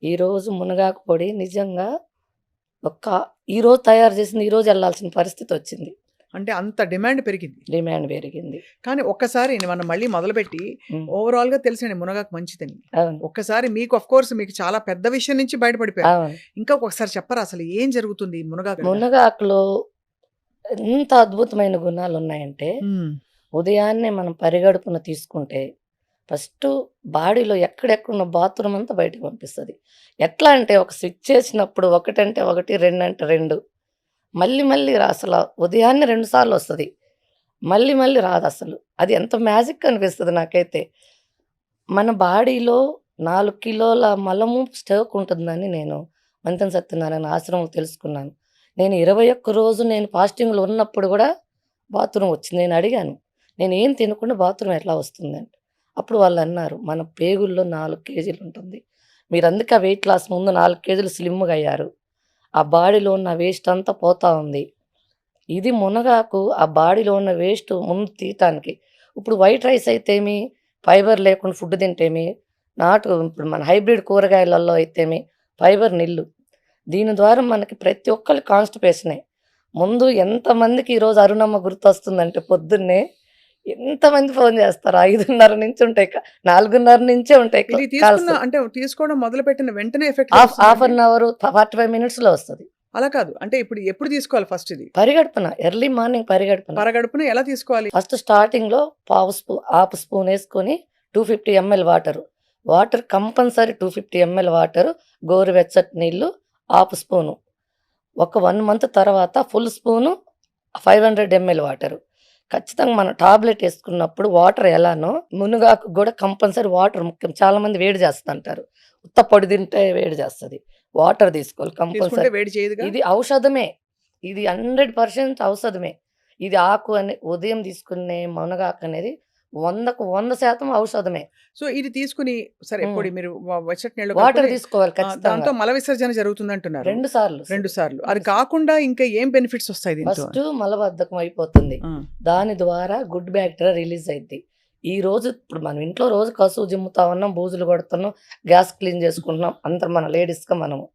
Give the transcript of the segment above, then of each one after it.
ఈరోజు మునగాకు పొడి నిజంగా ఒక్క ఈరోజు తయారు చేసింది ఈరోజు వెళ్ళాల్సిన పరిస్థితి వచ్చింది. అంటే అంత డిమాండ్ పెరిగింది. డిమాండ్ పెరిగింది. కానీ ఒక్కసారి మనం మళ్ళీ మొదలుపెట్టి ఓవరాల్‌గా తెలిసింది మునగాకు మంచిదని. అవును. ఒక్కసారి మీకు కోర్స్ మీకు చాలా పెద్ద విషయం నుంచి బయటపడిపోయారు. అవును. ఇంకా ఒకసారి చెప్పరా అసలు ఏం జరుగుతుంది ఈ మునగాకు? మునగాకులో ఎంత అద్భుతమైన గుణాలు ఉన్నాయంటే ఉదయాన్నే మనం పరిగడుపున తీసుకుంటే ఫస్ట్ బాడీలో ఎక్కడెక్కడున్న బాత్రూమ్ అంతా బయటకు పంపిస్తుంది. ఎట్లా అంటే ఒక స్విచ్ చేసినప్పుడు ఒకటంటే ఒకటి, రెండంటే రెండు, మళ్ళీ మళ్ళీ అసలు ఉదయాన్నే 2 సార్లు వస్తుంది, మళ్ళీ మళ్ళీ రాదు. అసలు అది ఎంత మ్యాజిక్ అనిపిస్తుంది నాకైతే. మన బాడీలో 4 కిలోల మలము స్టాక్ ఉంటుందని నేను మంతెన సత్యనారాయణ ఆశ్రమం తెలుసుకున్నాను. నేను 21 రోజు నేను ఫాస్టింగ్లో ఉన్నప్పుడు కూడా బాత్రూమ్ వచ్చింది. నేను అడిగాను, నేను ఏం తినకుండా బాత్రూమ్ ఎట్లా వస్తుందంటే అప్పుడు వాళ్ళు అన్నారు, మన పేగుల్లో 4 కేజీలు ఉంటుంది, మీరు అందుకే ఆ వెయిట్ లాస్ ముందు 4 కేజీలు స్లిమ్గా అయ్యారు, ఆ బాడీలో ఉన్న వేస్ట్ అంతా పోతా ఉంది. ఇది మునగాకు ఆ బాడీలో ఉన్న వేస్ట్ ముందు తీయటానికి. ఇప్పుడు వైట్ రైస్ అయితేమి, ఫైబర్ లేకుండా ఫుడ్ తింటేమి, ఇప్పుడు మన హైబ్రిడ్ కూరగాయలలో అయితేమి ఫైబర్ నిల్లు. దీని ద్వారా మనకి ప్రతి ఒక్కరి కాన్స్టిపేషనే. ముందు ఎంతమందికి ఈరోజు అరుణమ్మ గుర్తొస్తుందంటే పొద్దున్నే ఎంతమంది ఫోన్ చేస్తారు. 5:30 నుంచి ఉంటాయి, 4:30 నుంచే ఉంటాయి. అంటే తీసుకోవడం మొదలు పెట్టిన వెంటనే ఎఫెక్ట్ హాఫ్ అన్ అవర్ 45 మినిట్స్లో వస్తుంది. అలా కాదు, అంటే ఇప్పుడు ఎప్పుడు తీసుకోవాలి ఫస్ట్? ఇది పరిగడుపున, ఎర్లీ మార్నింగ్ పరిగడుపున ఎలా తీసుకోవాలి? ఫస్ట్ స్టార్టింగ్లో హాఫ్ స్పూన్ వేసుకొని 250 ml water compulsory 250 ml water, గోరువెచ్చటి నీళ్ళు హాఫ్ స్పూను. ఒక 1 మంత్ తర్వాత ఫుల్ స్పూను 500 ml వాటరు. ఖచ్చితంగా మనం టాబ్లెట్ వేసుకున్నప్పుడు వాటర్ ఎలానో మునగాకు కూడా కంపల్సరీ వాటర్ ముఖ్యం. చాలామంది వేడి చేస్తుంటారు, ఉత్త పొడి తింటే వేడి చేస్తుంది, వాటర్ తీసుకోవాలి కంపల్సరీ. ఇది ఔషధమే, ఇది 100% ఔషధమే. ఇది ఆకు అని ఉదయం తీసుకునే మునగాకు అనేది 100% ఔషధమే. సో ఇది తీసుకుని సరే పొడి మీరు వాటర్ తీసుకోవాలి ఖచ్చితంగా. దాంతో మల విసర్జన జరుగుతుంది అంటున్నారు 2 సార్లు. అది కాకుండా ఇంకా ఏం బెనిఫిట్స్ వస్తాయి? ఫస్ట్ మలబద్ధకం అయిపోతుంది, దాని ద్వారా గుడ్ బ్యాక్టీరియా రిలీజ్ అయింది. ఈ రోజు ఇప్పుడు మనం ఇంట్లో రోజు కసువు జిమ్ముతా ఉన్నాం, బూజులు కొడుతున్నాం, గ్యాస్ క్లీన్ చేసుకుంటున్నాం, అందరం మన లేడీస్గా మనము.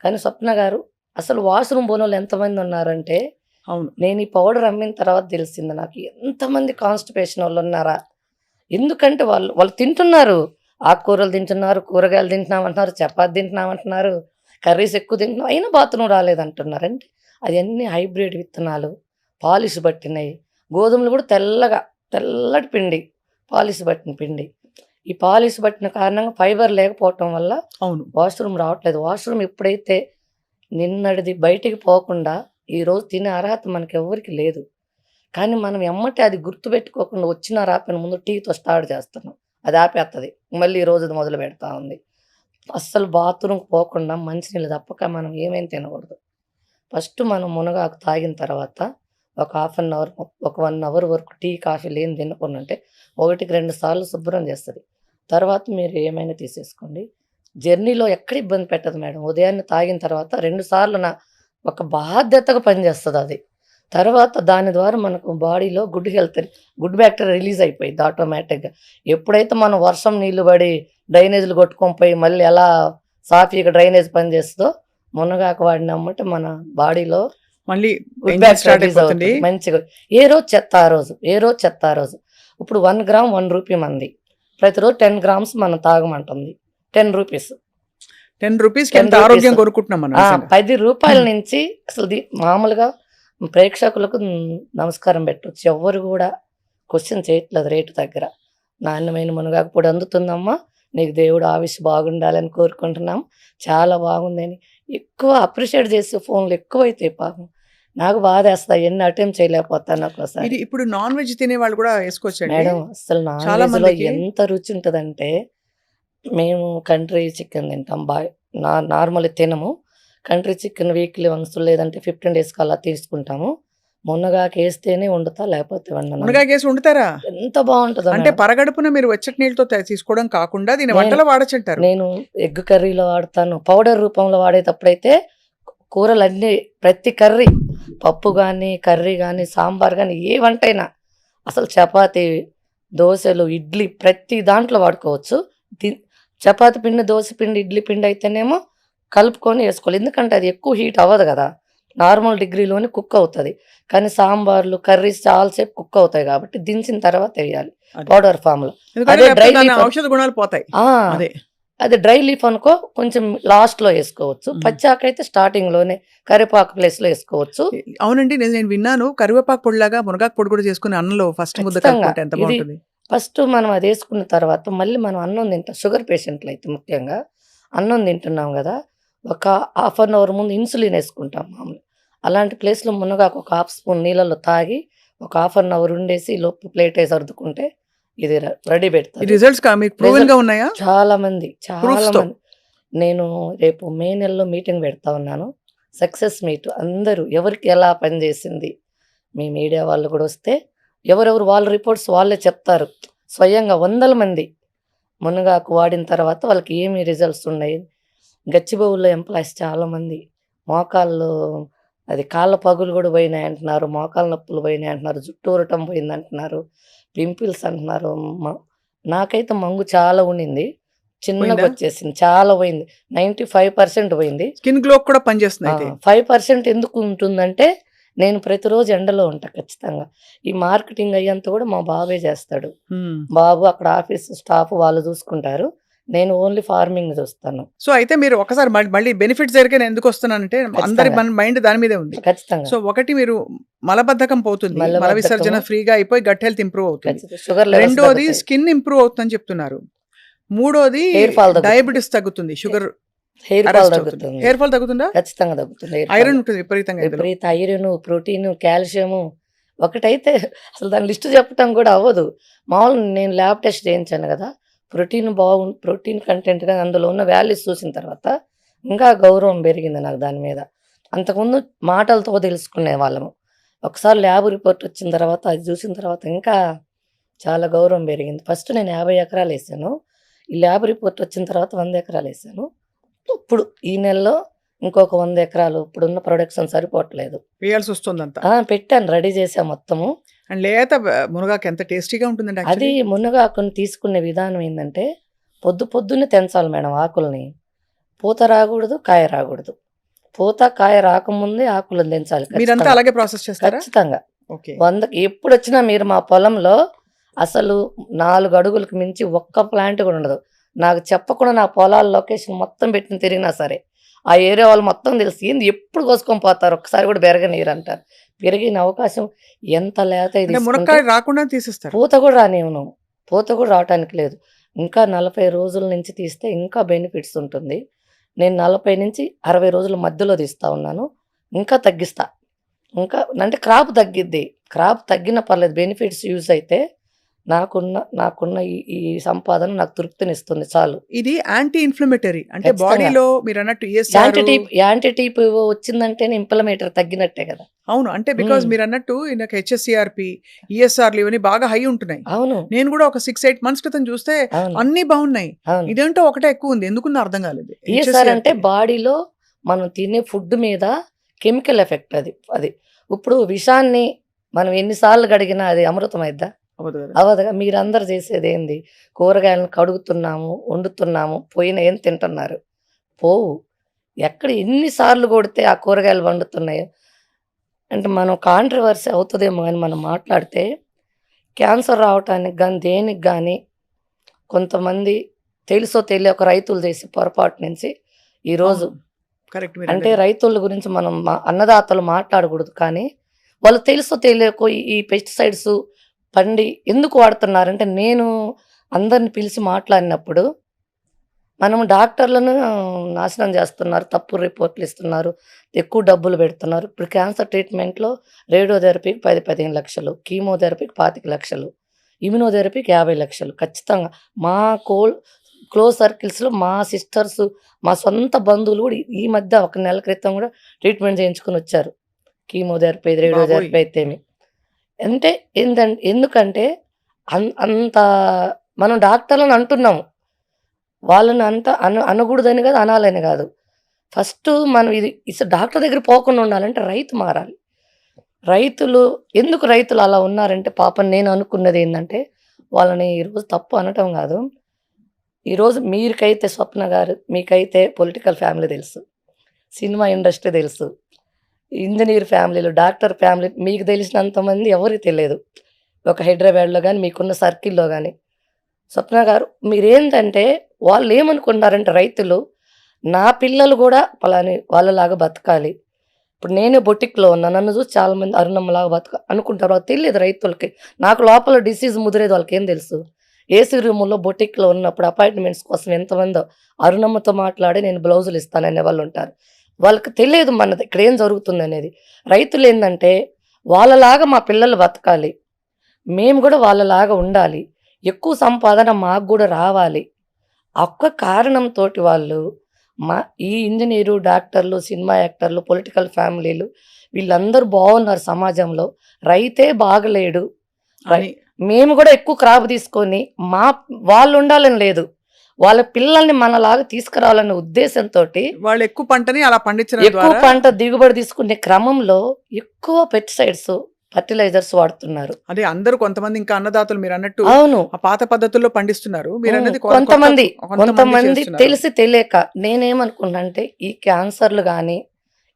కానీ స్వప్న గారు అసలు వాష్రూమ్ పోనోళ్ళు ఎంతమంది ఉన్నారంటే, అవును, నేను ఈ పౌడర్ అమ్మిన తర్వాత తెలిసింది నాకు ఎంతమంది కాన్స్టిపేషన్ వాళ్ళు ఉన్నారా. ఎందుకంటే వాళ్ళు తింటున్నారు, ఆకుకూరలు తింటున్నారు, కూరగాయలు తింటున్నామంటున్నారు, చపాతి తింటున్నామంటున్నారు, కర్రీస్ ఎక్కువ తింటున్నాం, అయినా బాత్రూమ్ రాలేదంటున్నారు. అంటే అవన్నీ హైబ్రిడ్ విత్తనాలు, పాలిష్ పట్టినవి. గోధుమలు కూడా తెల్లటి పిండి, పాలిష్ పట్టిన పిండి. ఈ పాలిష్ పట్టిన కారణంగా ఫైబర్ లేకపోవటం వల్ల వాష్రూమ్ రావట్లేదు. వాష్రూమ్ ఎప్పుడైతే నిన్నటిది బయటికి పోకుండా ఈరోజు తినే అర్హత మనకి ఎవరికి లేదు. కానీ మనం ఎమ్మటే అది గుర్తుపెట్టుకోకుండా వచ్చిన రాపిన ముందు టీతో స్టార్ట్ చేస్తున్నాం, అది ఆపేస్తుంది, మళ్ళీ ఈ రోజు మొదలు పెడతా ఉంది. అస్సలు బాత్రూమ్కి పోకుండా మంచినీళ్ళు తప్పక మనం ఏమేమి తినకూడదు. ఫస్ట్ మనం మునగాకు తాగిన తర్వాత ఒక హాఫ్ అన్ అవర్, ఒక 1 అవర్ వరకు టీ కాఫీలు ఏం తినకుండా ఉంటే 1కి 2 సార్లు శుభ్రం చేస్తుంది. తర్వాత మీరు ఏమైనా తీసేసుకోండి. జర్నీలో ఎక్కడ ఇబ్బంది పెట్టదు మేడం. ఉదయాన్నే తాగిన తర్వాత 2 సార్లు ఒక బాధ్యతగా పనిచేస్తుంది అది. తర్వాత దాని ద్వారా మనకు బాడీలో గుడ్ బ్యాక్టీరియా రిలీజ్ అయిపోయింది ఆటోమేటిక్గా. ఎప్పుడైతే మనం వర్షం నీళ్లు పడి డ్రైనేజీలు కొట్టుకొని పోయి మళ్ళీ ఎలా సాఫీగా డ్రైనేజ్ పనిచేస్తుందో, మునగాకు వాడినమ్మంటే మన బాడీలో మళ్ళీ మంచిగా. ఏ రోజు చెత్త ఆ రోజు. ఇప్పుడు 1 గ్రామ్ 1 రూపీ మంది, ప్రతిరోజు 10 grams మనం తాగమంటుంది. 10 రూపీస్ ఆరోగ్యం కొనుక్కుంటున్నాం మనం. 10 రూపాయల నుంచి అసలు మామూలుగా ప్రేక్షకులకు నమస్కారం పెట్టవచ్చు. ఎవరు కూడా క్వశ్చన్ చేయట్లేదు రేటు దగ్గర. నాణ్యమైన మునగాకు పొడి అందుతుందమ్మా, నీకు దేవుడు ఆవిష్ బాగుండాలని కోరుకుంటున్నాం, చాలా బాగుందని ఎక్కువ అప్రిషియేట్ చేసే ఫోన్లు ఎక్కువైతే పాపం నాకు బాధ వేస్తా, ఎన్ని అటెంప్ట్ చేయలేకపోతాను ఒక్కోసారి. ఇప్పుడు నాన్ వెజ్ తినే వాళ్ళు కూడా వేసుకోవచ్చు మేడం. అసలు నాన్ వెజ్లో ఎంత రుచి ఉంటుందంటే, మేము కంట్రీ చికెన్ తింటాం, నార్మల్ తినము. కంట్రీ చికెన్ వీక్లీ వన్స్ లేదంటే 15 days అలా తీసుకుంటాము. మునగాకు వేస్తేనే వండుతా, లేకపోతే వండుతారా? ఎంత బాగుంటుందో. అంటే పరగడుపున మీరు వెచ్చటి నీళ్ళతో తీసుకోవడం కాకుండా దీని వంటలో వాడచ్చంటారు. నేను ఎగ్ కర్రీలో వాడతాను, పౌడర్ రూపంలో వాడేటప్పుడైతే కూరలన్నీ ప్రతి కర్రీ, పప్పు కానీ కర్రీ కానీ సాంబార్ కానీ ఏ వంట అయినా, అసలు చపాతీ, దోశలు, ఇడ్లీ ప్రతి దాంట్లో వాడుకోవచ్చు. చపాతీ పిండి, దోస పిండి, ఇడ్లీ పిండి అయితేనేమో కలుపుకొని వేసుకోవాలి. ఎందుకంటే అది ఎక్కువ హీట్ అవ్వదు కదా! నార్మల్ డిగ్రీలోనే కుక్ అవుతది. కానీ సాంబార్లు, కర్రీస్ చాలా సేపు కుక్ అవుతాయి కాబట్టి దించిన తర్వాత ఎయ్యాలి అది. పౌడర్ ఫార్మ్‌లో. ఎందుకంటే అదే లేకపోతే డ్రై దాని లీఫ్ ఔషధ గుణాలు పోతాయి. ఆ! అదే. అది డ్రై లీఫ్ అనుకో కొంచెం లాస్ట్‌లో ఏసుకోవచ్చు. హుహు. పచ్చాకైతే స్టార్టింగ్‌లోనే కరివేపాకు ప్లేస్‌లో ఏసుకోవచ్చు. అవునండి. నేను విన్నాను కరివేపాకు పొడిలాగా మునగాకు పొడి కూడా చేసుకొని అన్నంలో ఫస్ట్ ముద్ద ఖచ్చితంగా. కలుపుకుంటే ఎంత ఇది బావుంటుంది. ఫస్ట్ మనం అదేసుకున్న తర్వాత మళ్ళీ మనం అన్నం తింటాం. షుగర్ పేషెంట్‌లయితే ముఖ్యంగా అన్నం తింటున్నాం గదా! ఒక హాఫ్ అన్ అవర్ ముందు ఇన్సులిన్ ఏసుకుంటాం మామూలుగా. అలాంటి ప్లేస్‌లో మునగాకు ఒక హాఫ్ స్పూన్ నీళ్ళలో తాగి ఒక హాఫ్ అన్ అవర్ ఉండేసి ఈలోపు ప్లేటేసి సర్దుకుంటే ఇది రెడీ ఈ పెడతది. రిజల్ట్స్ మీకు ప్రూవెన్‌గా ఉన్నాయా? చాలా మంది, చాలా ప్రూఫ్స్‌తో. మంది. నేను రేపు మే నెలలో మీటింగ్ పెడతా ఉన్నాను. సక్సెస్ మీట్ అందరూ ఎవరికి ఎలా పనిచేసింది. మీ మీడియా వాళ్ళు కూడా వస్తే ఎవరెవరు వాళ్ళ రిపోర్ట్స్ వాళ్ళే చెప్తారు. స్వయంగా వందల మంది మునగాకు వాడిన తర్వాత వాళ్ళకి ఏమి రిజల్ట్స్ ఉన్నాయి. గచ్చిబౌలిలో ఎంప్లాయీస్ చాలామంది మోకాళ్ళు అది కాళ్ళ పగులు కూడా పోయినాయి అంటున్నారు. మోకాళ్ళ నొప్పులు పోయినాయి అంటున్నారు. జుట్టు ఊరటం పోయిందంటున్నారు. పింపుల్స్ అంటున్నారు. మ నాకైతే మంగు చాలా ఉండింది. పోయిందా? చిన్నగొచ్చేసింది. చాలా పోయింది. 95% పోయింది. స్కిన్ గ్లోకి కూడా పనిచేస్తుంది ఆ! అయితే. 5% ఎందుకు ఉంటుందంటే, నేను ప్రతిరోజు ఎండలో ఉంటా ఖచ్చితంగా. ఈ మార్కెటింగ్ అయ్యంతా కూడా మా బాబే చేస్తాడు. హ్మ్. బాబు అక్కడ ఆఫీస్ స్టాఫ్ వాళ్ళు చూసుకుంటారు. నేను ఓన్లీ ఫార్మింగ్ చూస్తాను. సో, అయితే మీరు ఒకసారి మళ్ళీ బెనిఫిట్స్ దగ్గరికి నేను ఎందుకొస్తున్నానంటే అందరి ఖచ్చితంగా. మైండ్ దాని మీదే ఉంది. ఖచ్చితంగా. సో, ఒకటి మీరు మలబద్ధకం పోతుంది. మల మలబద్ధకము విసర్జన ఫ్రీగా అయిపోయి గట్ హెల్త్ ఇంప్రూవ్ అవుతుంది. ఖచ్చితంగా. షుగర్ లెవెల్స్ రెండోది తగ్గుతాయి. స్కిన్ ఇంప్రూవ్ అవుతుందని చెప్తున్నారు. మూడోది హెయిర్ ఫాల్ తగ్గుతుంది. డయాబెటిస్ తగ్గుతుంది. షుగర్ హెయిర్ ఫాల్ అరెస్ట్ అవుతుంది. తగ్గుతుంది. హెయిర్ ఫాల్ తగ్గుతుందా? ఖచ్చితంగా తగ్గుతుంది హెయిర్ ఫాల్. ఐరన్ ఉంటుంది విపరీతంగా ఇందులో. విపరీత ఐరను, ప్రోటీను, కాల్షియము ఒకటైతే అసలు దాని లిస్ట్ చెప్పటం కూడా అవ్వదు. మామూలుగా నేను ల్యాబ్ టెస్ట్ చేయించాను గదా! ప్రోటీన్ కంటెంట్‌గా అందులో ఉన్న వాల్యూస్ చూసిన తర్వాత ఇంకా గౌరవం పెరిగింది నాకు దాని మీద. అంతకుముందు మాటలతో తెలుసుకునేవాళ్ళము. ఒకసారి ల్యాబ్ రిపోర్ట్ వచ్చిన తర్వాత అది చూసిన తర్వాత ఇంకా చాలా గౌరవం పెరిగింది. ఫస్ట్ నేను 50 ఎకరాలేసాను. ఈ ల్యాబ్ రిపోర్ట్ వచ్చిన తర్వాత 100 ఎకరాలేసాను. ఇప్పుడు ఈ నెలలో ఇంకొక 100 ఎకరాలు ఇప్పుడున్న ప్రొడక్షన్ సరిపోవట్లేదు. వేయాల్సి వస్తుందంతా. పెట్టాను రెడీ చేశా మొత్తము. అండ్ లేత మునగాకు ఎంత టేస్టీగా ఉంటుందండి అది యాక్చువల్లీ. మునగాకుని తీసుకునే విధానం ఏందంటే, పొద్దున్నే తెంచాలి మేడం ఆకుల్ని. పూత రాగూడదు, కాయ రాగూడదు. పూత, కాయ రాకముందే ఆకులను తెంచాలి మీరంతా ఖచ్చితంగా. అలాగే ప్రాసెస్ చేస్తారా? ఖచ్చితంగా. ఓకే. 100కి ఎప్పుడొచ్చినా మీరు మా పొలంలో అసలు 4 అడుగులకు మించి ఒక్క ప్లాంట్ కూడా ఉండదు. నాకు చెప్పకుండా నా పొలాల లొకేషన్ మొత్తం పెట్టి తిరిగినా సరే, ఆ ఏరియా వాళ్ళు మొత్తం తెలుసు. ఏంది ఎప్పుడు కోసుకొని పోతారు, ఒక్కసారి కూడా బెరగనీయరంటారు. పెరిగిన అవకాశం ఎంత లేతయి అంటే తీసుకుంటే మునక్కాయ రాకుండా తీసేస్తారు. పూత కూడా రానివ్వను. పూత కూడా రావటానికి లేదు. ఇంకా 40 రోజుల నుంచి తీస్తే ఇంకా బెనిఫిట్స్ ఉంటుంది. నేను 40-60 రోజుల మధ్యలో తీస్తా ఉన్నాను. ఇంకా తగ్గిస్తా. ఇంకా అంటే క్రాప్ తగ్గిద్ది. క్రాప్ తగ్గినా పర్లేదు. బెనిఫిట్స్ యూజ్ అయితే నాకున్న ఈ ఈ సంపాదన నాకు తృప్తినిస్తుంది చాలు. ఇది యాంటీ ఇన్‌ఫ్లమేటరీ. అంటే ఖచ్చితంగా. బాడీలో మీరన్నట్టు ఈఎస్ఆర్ యాంటీ టీప్ వచ్చిందంటేనే ఇంప్లమేటరీ తగ్గినట్టే కదా! అవును. అంటే బికాజ్ హ్మ్. మీరన్నట్టు నాకు హెచ్ఎస్‌సిఆర్‌పి, ఈఎస్ఆర్‌లు ఇవన్నీ బాగా హై ఉంటున్నాయి. అవును. నేను కూడా ఒక 6, 8 మంత్స్ క్రితం చూస్తే అవును. అన్నీ బాగున్నాయి. అవును. ఇదేంటో ఒకటే ఎక్కువ ఉంది. ఎందుకుందో అర్థం కాలేదు. ఈఎస్ఆర్ అంటే హెచ్ఎస్‌సిఆర్‌పి. బాడీలో మనం తినే ఫుడ్ మీద కెమికల్ ఎఫెక్ట్ అది. ఇప్పుడు విషాన్ని మనం ఎన్ని సార్లు కడిగినా అది అమృతం అయిద్దా? అవ్వదు కదా! అవ్వదుగా. మీరందరూ చేసేదేంది? కూరగాయలను కడుగుతున్నాము, వండుతున్నాము, పోయినయేం తింటున్నారు. పోవు. ఎక్కడ ఎన్ని సార్లు కొడితే ఆ కూరగాయలు వండుతున్నాయో. అంటే మనం కాంట్రోవర్సీ అవుతదేమో గాని మనం మాట్లాడితే క్యాన్సర్ రావటానికి గాని, దేనికి గాని కొంతమంది తెలుసో తెలియక రైతులు చేసే పొరపాటు నుంచి ఈరోజు అవును. కరెక్ట్ అంటే మీరన్నది. రైతుల గురించి మనం అన్నదాతలు మాట్లాడకూడదు. కానీ వాళ్ళు తెలుసో తెలియకో ఈ పెస్టిసైడ్స్ పండి ఎందుకు వాడుతున్నారంటే నేను అందరిని పిలిచి మాట్లాడినప్పుడు మనం డాక్టర్లను నాశనం చేస్తున్నారు. తప్పుడు రిపోర్ట్‌లు ఇస్తున్నారు. ఎక్కువ డబ్బులు పెడుతున్నారు. ఇప్పుడు క్యాన్సర్ ట్రీట్‌మెంట్‌లో రేడియోథెరపీకి 15 లక్షలు, కీమోథెరపీకి 25 లక్షలు, ఇమ్యునోథెరపీకి 50 లక్షలు. ఖచ్చితంగా మా క్లోజ్ సర్కిల్స్‌లో మా సిస్టర్స్, మా సొంత బంధువులు కూడా ఈ మధ్య ఒక నెల క్రితం కూడా ట్రీట్మెంట్ చేయించుకొనొచ్చారు. కీమోథెరపీ, బాబోయ్! రేడియోథెరపీ అయితేమి. అంటే ఎందుకంటే అంత మనం డాక్టర్లని అంటున్నాము. వాళ్ళని అంత అనకూడదని కాదు, అనాలని కాదు. ఫస్టు మనం డాక్టర్ దగ్గర పోకుండా ఉండాలంటే రైతు మారాలి. ఎందుకు రైతులు అలా ఉన్నారంటే పాపం నేను అనుకున్నదేందంటే, వాళ్ళని ఈరోజు తప్పు అనటం కాదు. ఈరోజు మీకైతే స్వప్న గారు, మీకైతే పొలిటికల్ ఫ్యామిలీ తెలుసు. సినిమా ఇండస్ట్రీ తెలుసు. ఇంజినీర్ ఫ్యామిలీలు, డాక్టర్ ఫ్యామిలీ మీకు తెలిసినంత మంది ఎవరికీ తెలియదు. ఒక హైదరాబాద్‌లో గాని, మీకున్న సర్కిల్‌లో గాని. స్వప్న గారు మీరేంటంటే వాళ్ళేమనుకుంటున్నారంటే రైతులు, నా పిల్లలు గూడా పలాని వాళ్ళలాగా బతకాలి. ఇప్పుడు నేనే బొటిక్‌లో ఉన్నా. నన్ను చూసి చాలామంది అరుణమ్మలాగా అనుకుంటారు. వాళ్ళకి తెలీదు రైతులకి. నాకు లోపల డిసీజ్ ముదిరేది వాళ్ళకేం తెలుసు? ఏసీ రూముల్లో బొటిక్‌లో ఉన్నప్పుడు అపాయింట్‌మెంట్స్ కోసం ఎంతమందో అరుణమ్మతో మాట్లాడి నేను బ్లౌజులు ఇస్తాననే వాళ్ళుంటారు. వాళ్ళకి తెలియదు మనది ఇక్కడేం జరుగుతుందనేది. రైతులేందంటే వాళ్ళలాగా మా పిల్లలు బతకాలి. మేము గూడా వాళ్ళలాగా ఉండాలి. ఎక్కువ సంపాదన మాకు గూడా రావాలి. ఆ ఒక్క కారణంతోటి వాళ్ళు మా ఈ ఇంజినీరు, డాక్టర్లు, సినిమా యాక్టర్లు, పొలిటికల్ ఫ్యామిలీలు వీళ్ళందరూ బాగున్నారు సమాజంలో. రైతే బాగలేడు. అని మేము గూడా ఎక్కువ క్రాప్ తీసుకొని వాళ్ళుండాలని లేదు. వాళ్ళ పిల్లల్ని మనలాగా తీసుకురావాలనే ఉద్దేశంతోటి వాళ్ళు ఎక్కువ పంటని అలా పండించడం ఎక్కువ ద్వారా పంట దిగుబడి తీసుకునే క్రమంలో ఎక్కువ పెస్టిసైడ్స్, ఫెర్టిలైజర్స్ వాడుతున్నారు. అదే అందరూ కొంతమంది ఇంకా అన్నదాతలు మీరు అన్నట్టు అవును. ఆ పాత పద్ధతుల్లో పండిస్తున్నారు. మీరు అన్నది కొంతమంది చేస్తున్నారు. తెలిసి తెలియక నేనేమనుకున్నానంటే ఈ క్యాన్సర్‌లు గాని,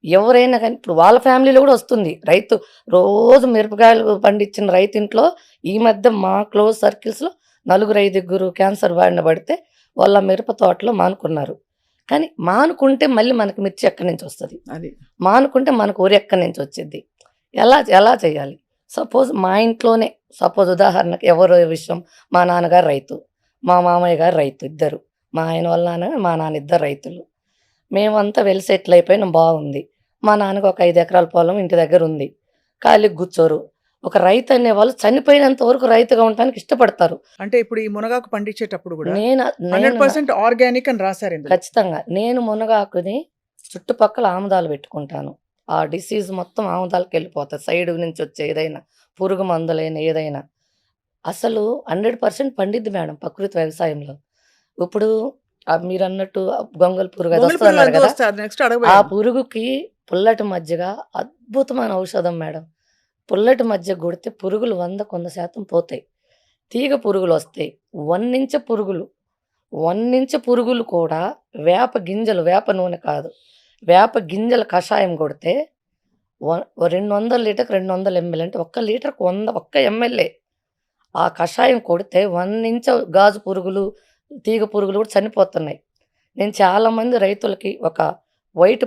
ఎవరైనా గాని ఇప్పుడు వాళ్ళ ఫ్యామిలీలో గూడా వస్తుంది. రైతు రోజు మిరపకాయలు పండించిన రైతింట్లో ఈ మధ్య మా క్లోజ్ సర్కిల్స్‌లో నలుగురు, ఐదుగురు క్యాన్సర్ బారిన పడితే వాళ్ళ మిరప తోటలో మానుకున్నారు. కానీ మానుకుంటే మళ్ళీ మనకి మిర్చి ఎక్కడి నుంచి వస్తది? అది మానుకుంటే మనకు వరి ఎక్కడి నుంచి వచ్చిద్ది? ఎలా చేయాలి? సపోజ్ మా ఇంట్లోనే ఉదాహరణకి ఎవరో విషయం మా నాన్నగారు రైతు. మా మామయ్య గారు రైతు ఇద్దరు. మా ఆయన వాళ్ళ నాన్న, మా నాన్న ఇద్దరు రైతులు. మేమంతా వెల్ సెటిల్ అయిపోయినాం బాగుంది. మా నాన్నకి ఒక 5 ఎకరాల పొలం ఇంటి దగ్గర ఉంది. ఖాళీగా కూర్చోరు. ఒక రైతు అనేవాళ్ళు చనిపోయినంత వరకు రైతుగా ఉండటానికి ఇష్టపడతారు. అంటే ఇప్పుడు ఈ మునగాకు పండించేటప్పుడు కూడా నేను నేను 100% ఆర్గానిక్ అని రాశారు ఇందులో. ఖచ్చితంగా. నేను మునగాకుని చుట్టుపక్కల ఆముదాలు పెట్టుకుంటాను. ఆ డిసీజ్ మొత్తం ఆముదాలకెళ్ళిపోతది. సైడ్ నుంచి వచ్చే ఏదైనా, పురుగు మందులైన ఏదైనా. అసలు 100% పండిద్ది మేడం ప్రకృతి వ్యవసాయంలో. ఇప్పుడు మీరన్నట్టు గొంగళి పురుగు అది గొంగళి పురుగు వస్తదన్నారు అది గదా! వస్తే అది నెక్స్ట్ ఆ అడగబోయాను. పురుగుకి పుల్లటి మజ్జిగ అద్భుతమైన ఔషధం మేడం. పుల్లటి మజ్జిగ కొడితే పురుగులు 100% పోతాయి. తీగ పురుగులొస్తాయి. 1 ఇంచ్ పురుగులు 1 ఇంచ్ పురుగులు కూడా వేప నూనె కాదు. వేప గింజల కషాయం కొడితే 200 లీటర్‌కి 200 ఎంఎల్ అంటే ఒక్క లీటర్‌కి 100 ఒక్క ఎంఎల్‌ఏ. ఆ కషాయం కొడితే 1 ఇంచ్ గాజు పురుగులు, తీగ పురుగులు కూడా చనిపోతున్నాయి. నేను చాలామంది రైతులకి ఒక వైట్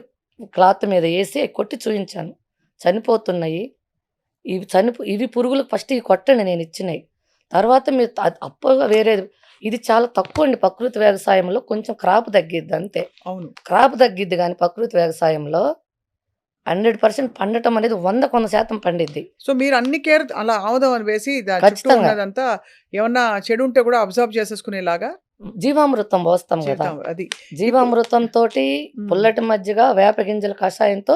క్లాత్ మీద ఏసి కొట్టి చూయించాను. చనిపోతున్నాయి. ఇవి పురుగులకు ఫస్ట్ ఇవి కొట్టండి నేనిచ్చినయి. తర్వాత మీరు అప్పుగా వేరేది ఇది చాలా తక్కువండి ప్రకృతి వ్యవసాయంలో కొంచెం క్రాప్ తగ్గిద్ది అంతే. అవును. క్రాప్ తగ్గిద్ది గానీ ప్రకృతి వ్యవసాయంలో 100% పండటం అనేది 100% పండిద్ది. సో మీరు అన్ని కేర్ అలా ఆముదం అని వేసి చుట్టూ ఖచ్చితంగా. ఉన్నదంతా ఏమన్నా చెడు ఉంటే కూడా అబ్జర్వ్ చేసేసుకునేలాగా జీవామృతం పోస్తాం గదా! చేద్దాం. అది జీవామృతంతోటి హ్మ్. పుల్లటి మజ్జిగ, వేప గింజల కషాయంతో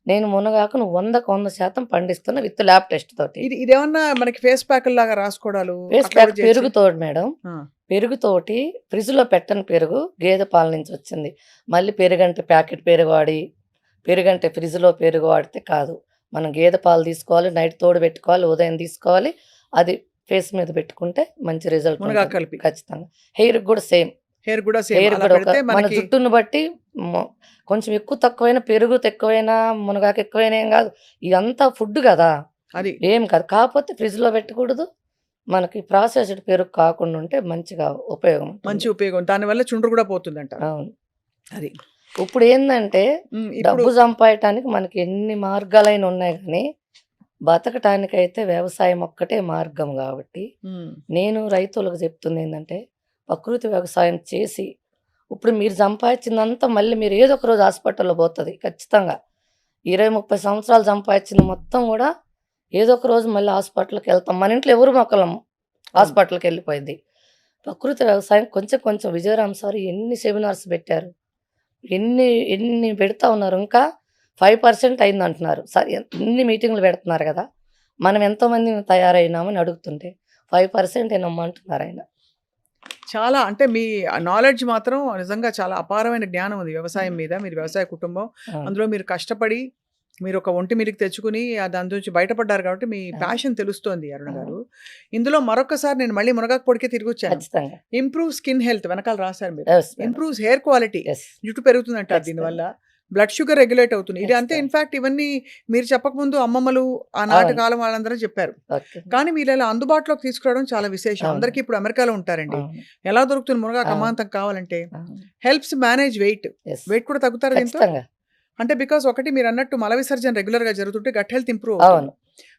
నేను మునగాకును 100% పండిస్తున్నా విత్ ల్యాబ్ టెస్ట్ తోటి. ఇదేమన్నా మనకి ఫేస్ ప్యాకులు లాగా రాసుకోవడాలు ఫేస్ అట్లా ప్యాక్ కూడా చేయొచ్చా? పెరుగుతోటి మేడం. ఆ. పెరుగుతోటి ఫ్రిడ్జ్‌లో పెట్టని పెరుగు గేదె పాల నుంచి వచ్చింది. మళ్ళీ పెరుగంటే ప్యాకెట్ పెరుగు వాడి, పెరుగంటే ఫ్రిడ్జ్‌లో పెరుగు వాడితే కాదు. మనం గేదె పాలు తీసుకోవాలి, నైట్ తోడుబెట్టుకోవాలి, ఉదయం తీసుకోవాలి. అది ఫేస్ మీద పెట్టుకుంటే మంచి రిజల్ట్ మునగాకు ఉంటది. కలిపి ఖచ్చితంగా. హెయిర్‌కి గూడా సేమ్. హెయిర్ కూడా సేమ్ హెయిర్ అలా గూడా పెడితే మన మనకి జుట్టుని బట్టి మొ కొంచెం ఎక్కువ తక్కువైనా పెరుగు ఎక్కువైనా, మునగాకు ఎక్కువైనా ఏం గాదు. ఇదంతా ఫుడ్ గదా! అది ఏం కాదు. కాకపోతే ఫ్రిడ్జ్‌లో పెట్టకూడదు. మనకి ప్రాసెస్డ్ పెరుగు కాకుండా ఉంటే మంచిగా ఉపయోగం మంచి ఉంటుంది. ఉపయోగం. దానివల్ల చుండ్రు కూడా పోతుందంటారు. అవును. అది ఇప్పుడేందంటే ఇప్పుడు డబ్బు సంపాయటానికి మనకి ఎన్ని మార్గాలైనా ఉన్నాయి గానీ, బతకటానికైతే వ్యవసాయం ఒక్కటే మార్గం గాబట్టి, ఉమ్, నేను రైతులకు చెప్తుందేందంటే, ప్రకృతి వ్యవసాయం చేసి, ఇప్పుడు మీరు సంపాదించిందంతా మళ్ళీ మీరు ఏదో ఒక రోజు హాస్పిటల్‌లో పోతది ఖచ్చితంగా. 20, 30 సంవత్సరాలు సంపాదించింది మొత్తం గూడా ఏదో ఒక రోజు మళ్ళీ హాస్పిటల్‌కెళ్తాం. మన ఇంట్లో ఎవరు మొక్కలం అవును. హాస్పిటల్‌కెళ్ళిపోయిద్ది. ప్రకృతి వ్యవసాయం కొంచెం కొంచెం విజయరామ్ సార్ ఎన్ని సెమినార్స్ పెట్టారు. ఎన్ని ఎన్ని పెడతా ఉన్నారు. ఇంకా 5% అయిందంటున్నారు. ఎన్ని మీటింగులు పెడుతున్నారు గదా! మనం ఎంతోమంది తయారైనామని అడుగుతుంటే 5% ఏనమ్మా అంటున్నారాయన. చాలా అంటే మీ నాలెడ్జ్ మాత్రం నిజంగా చాలా అపారమైన జ్ఞానం ఉంది వ్యవసాయం మీద. మీరు వ్యవసాయ కుటుంబం. అవును. అందులో మీరు కష్టపడి మీరు ఒక ఒంటి మీదకి తెచ్చుకుని దాని నుంచి బయటపడ్డారు కాబట్టి మీ ఆ! ప్యాషన్ తెలుస్తోంది అరుణ ఆ! గారు. ఇందులో మరొకసారి నేను మళ్ళీ మునగాకు పొడికే తిరిగొచ్చాను. ఖచ్చితంగా. ఇంప్రూవ్ స్కిన్ హెల్త్ వెనకాల రాశారు మీరు. Yes madam. Improves hair quality. Yes. జుట్టు పెరుగుతుందంటారు ఖచ్చితంగా. దీనివల్ల. బ్లడ్ షుగర్ రెగ్యులేట్ అవుతుంది. ఇది అంతే ఖచ్చితంగా. ఇన్‌ఫాక్ట్ ఇవన్నీ మీరు చెప్పకముందు అమ్మమ్మలు ఆనాటి అవును. కాలం వాళ్ళందరూ చెప్పారు. ఓకే. కానీ మీరు ఇలా అందుబాటులోకి తీసుకురావడం చాలా విశేషం. అవును. అందరికీ ఇప్పుడు అమెరికాలో ఉంటారండి. అవును. ఎలా దొరుకుతుంది మునగాకు అవును. అమాంతం కావాలంటే? అవును. Helps manage weight. Yes. Weight కూడా తగ్గుతారా దీంతో? ఖచ్చితంగా. అంటే బికాజ్ ఒకటి మీరన్నట్టు మల విసర్జన రెగ్యులర్‌గా జరుగుతుంటే గట్ హెల్త్ ఇంప్రూవ్ అవుతుంది. అవును.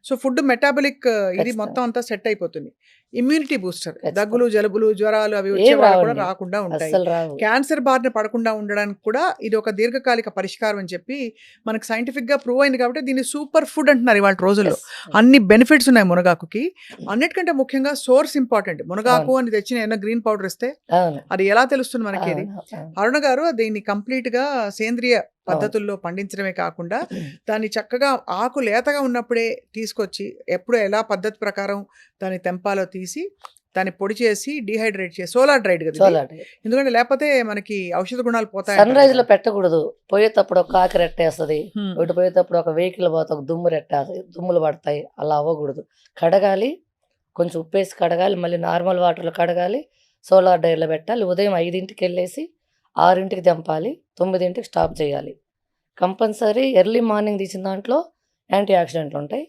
సో ఫుడ్ మెటాబాలిక్ ఇది ఖచ్చితంగా. మొత్తం అంతా సెట్ అయిపోతుంది. Immunity booster. ఖచ్చితంగా. దగ్గులు, జలుబులు, జ్వరాలు అవి ఏం వచ్చే వాళ్ళకి కూడా రావండి. రాకుండా ఉంటాయి. అస్సలు రావు. క్యాన్సర్ బారిన పడకుండా ఉండడానికి కూడా ఇది ఒక దీర్ఘకాలిక పరిష్కారం అని చెప్పి మనకు సైంటిఫిక్‌గా ప్రూవ్ అయింది కాబట్టి దీన్ని సూపర్ ఫుడ్ అంటున్నారు ఇవాళ రోజుల్లో. యెస్. అన్ని బెనిఫిట్స్ ఉన్నాయి మునగాకుకి. అన్నిటికంటే ముఖ్యంగా సోర్స్ ఇంపార్టెంట్. మునగాకు అవును. అని తెచ్చిన ఏమైనా గ్రీన్ పౌడర్ ఇస్తే అవును. అది ఎలా తెలుస్తుంది మనకి అది? అవును. అవును. అరుణ గారు దీన్ని కంప్లీట్‌గా సేంద్రియ పద్ధతుల్లో పండించడమే కాకుండా దాన్ని చక్కగా ఆకు లేతగా ఉన్నప్పుడే తీసుకొచ్చి ఎప్పుడు ఎలా పద్ధతి ప్రకారం దాన్ని తెంపాలో తీసి దాన్ని పొడి చేసి డీహైడ్రేట్ చేసి సోలార్ డ్రైడ్ కదా ఇది? Solar day. ఎందుకంటే లేకపోతే మనకి ఔషధ గుణాలు పోతాయి సన్ రైజ్ లో పెట్టకూడదు. పోయేటప్పుడు ఒక కాకి రెట్టేస్తుంది. హ్మ్. ఇటు పోయేటప్పుడు ఒక వెహికల్ పోతే ఒక దుమ్ము రెట్టేస్తుంది. దుమ్ములు పడతాయి. అలా అవ్వకూడదు. కడగాలి. కొంచెం ఉప్పేసి కడగాలి. మళ్ళీ నార్మల్ వాటర్లో కడగాలి. సోలార్ డ్రైలో పెట్టాలి. ఉదయం 5కి వెళ్ళేసి 6కి తెంపాలి. 9కి స్టాప్ చేయాలి. కంపల్సరీ ఎర్లీ మార్నింగ్ తీసిన దాంట్లో యాంటీ ఆక్సిడెంట్లు ఉంటాయి.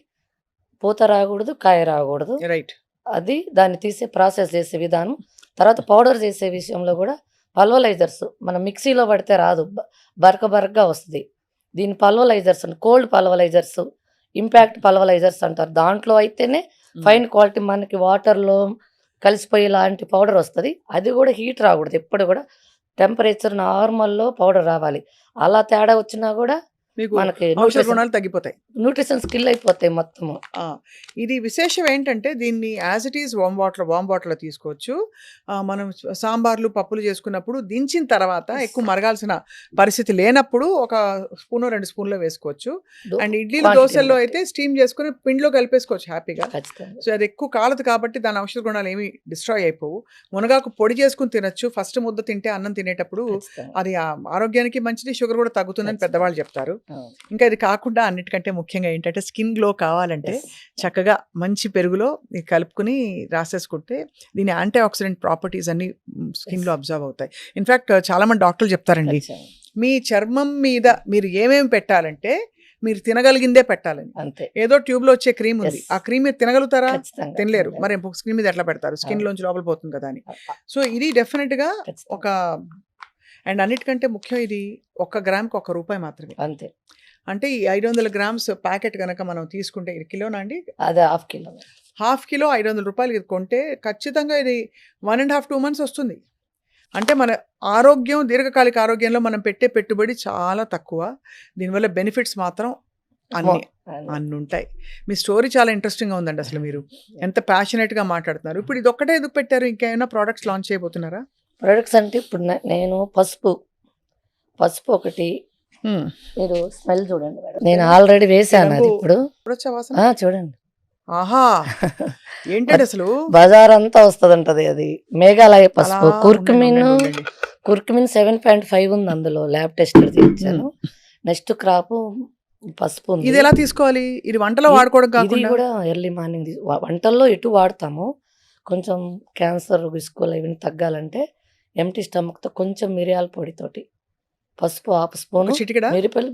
పూత రాకూడదు. కాయ రాకూడదు. రైట్. అది దాన్ని తీసే ప్రాసెస్ చేసే విధానం. తర్వాత పౌడర్ చేసే విషయంలో కూడా పల్వలైజర్స్ మనం మిక్సీలో పడితే రాదు. బరకగా వస్తుంది. దీని పల్వలైజర్స్ కోల్డ్ పల్వలైజర్స్, ఇంపాక్ట్ పల్వలైజర్స్ అంటారు. దాంట్లో అయితేనే ఫైన్ క్వాలిటీ మనకి వాటర్లో కలిసిపోయే లాంటి పౌడర్ వస్తుంది. అది కూడా హీట్ రాకూడదు. ఎప్పుడు కూడా టెంపరేచర్ నార్మల్లో పౌడర్ రావాలి. అలా తేడా వచ్చినా కూడా మీకు మనకి ఔషధ గుణాలు తగ్గిపోతాయి. న్యూట్రిషన్ స్కిల్ అయిపోతాయి మొత్తము. ఇది విశేషం ఏంటంటే దీన్ని యాజ్ ఇట్ ఈస్ వామ్ వాటర్లో తీసుకోవచ్చు. మనం సాంబార్లు పప్పులు చేసుకున్నప్పుడు దించిన తర్వాత ఎక్కువ మరగాల్సిన పరిస్థితి లేనప్పుడు ఒక స్పూన్ 2 స్పూన్లు వేసుకోవచ్చు. అండ్ ఇడ్లీలు Quantity దోశల్లో బట్టి. అయితే స్టీమ్ చేసుకుని పిండిలో కలిపేసుకోవచ్చు హ్యాపీగా. ఖచ్చితంగా. సో అది ఎక్కువ కాలదు కాబట్టి దాని ఔషధ గుణాలు ఏమి డిస్ట్రాయ్ అయిపోవు. మునగాకు పొడి చేసుకుని తినొచ్చు. ఫస్ట్ ముద్ద తింటే అన్నం తినేటప్పుడు ఖచ్చితంగా. అది ఆరోగ్యానికి మంచిది, షుగర్ కూడా తగ్గుతుందని పెద్దవాళ్ళు చెప్తారు. అవును. ఇంకా ఇది కాకుండా అన్నిటికంటే ముఖ్యంగా ఏంటంటే స్కిన్ గ్లో కావాలంటే Yes. చక్కగా మంచి పెరుగులో ఇది కలుపుకుని రాసేసుకుంటే దీని యాంటీ ఆక్సిడెంట్ ప్రాపర్టీస్ అన్ని స్కిన్లో అబ్జర్వ్ అవుతాయి. ఇన్ఫ్యాక్ట్ చాలా మంది డాక్టర్లు చెప్తారండి ఖచ్చితంగా. మీ చర్మం మీద మీరు ఏమేమి పెట్టాలంటే మీరు తినగలిగిందే పెట్టాలని. అంతే. ఏదో ట్యూబ్లో వచ్చే క్రీమ్ ఉంది, Yes. ఆ క్రీమ్ మీరు తినగలుగుతారా? ఖచ్చితంగా. తినలేరు. మరి స్కిన్ మీద ఎట్లా పెడతారు? స్కిన్ అవును. లోంచి లోపల పోతుంది కదా అని. అ- సో ఇది డెఫినెట్గా ఖచ్చితంగా. ఒక అండ్ అన్నిటికంటే ముఖ్యం ఇది 1 గ్రామ్కి ₹1 మాత్రమే. అంతే. అంటే ఈ 500 గ్రామ్స్ ప్యాకెట్ కనుక మనం తీసుకుంటే ఇది కిలోనా అండి? అదే హాఫ్ కిలో. హాఫ్ కిలో ₹500 ఇది కొంటే ఖచ్చితంగా ఇది 1.5-2 మంత్స్ వస్తుంది. అంటే మన ఆరోగ్యం దీర్ఘకాలిక ఆరోగ్యంలో మనం పెట్టే పెట్టుబడి చాలా తక్కువ. దీనివల్ల బెనిఫిట్స్ మాత్రం అన్ని ఉంటాయి. మీ స్టోరీ చాలా ఇంట్రెస్టింగ్గా ఉందండి. అసలు మీరు ఎంత ప్యాషనేట్గా మాట్లాడుతున్నారు. ఇప్పుడు ఇది ఒక్కటే ఎందుకు పెట్టారు? ఇంకేమైనా ప్రోడక్ట్స్ లాంచ్ చేయబోతున్నారా? ప్రొడక్ట్స్ అంటే ఇప్పుడు నేను పసుపు ఒకటి మీరు స్మెల్ చూడండి మేడం. నేను ఆల్రెడీ వేసాను అది. ఇప్పుడు వచ్చా వాసన? చూడండి. ఆహా ఏంటంటే అసలు బజార్ అంతా వస్తుందంటది అది. మేఘాలయ పసుపు. అలా కుర్కుమిన్ ఉండండి. 7.5 ఉంది అందులో. ల్యాబ్ టెస్ట్ చేయించాను. నెక్స్ట్ క్రాప్ పసుపు ఉంది. ఇది ఎలా తీసుకోవాలి? ఇది వంటలో వాడుకోవడం ఇది కాకుండా కూడా ఎర్లీ మార్నింగ్ వంటల్లో ఎటు వాడతాము. కొంచెం క్యాన్సర్ విసుకోలు ఇవన్నీ తగ్గాలంటే ఎంటీ స్టమక్తో కొంచెం మిరియాల పొడితోటి పసుపు హాఫ్ స్పూన్, ఒక చిటికెడా?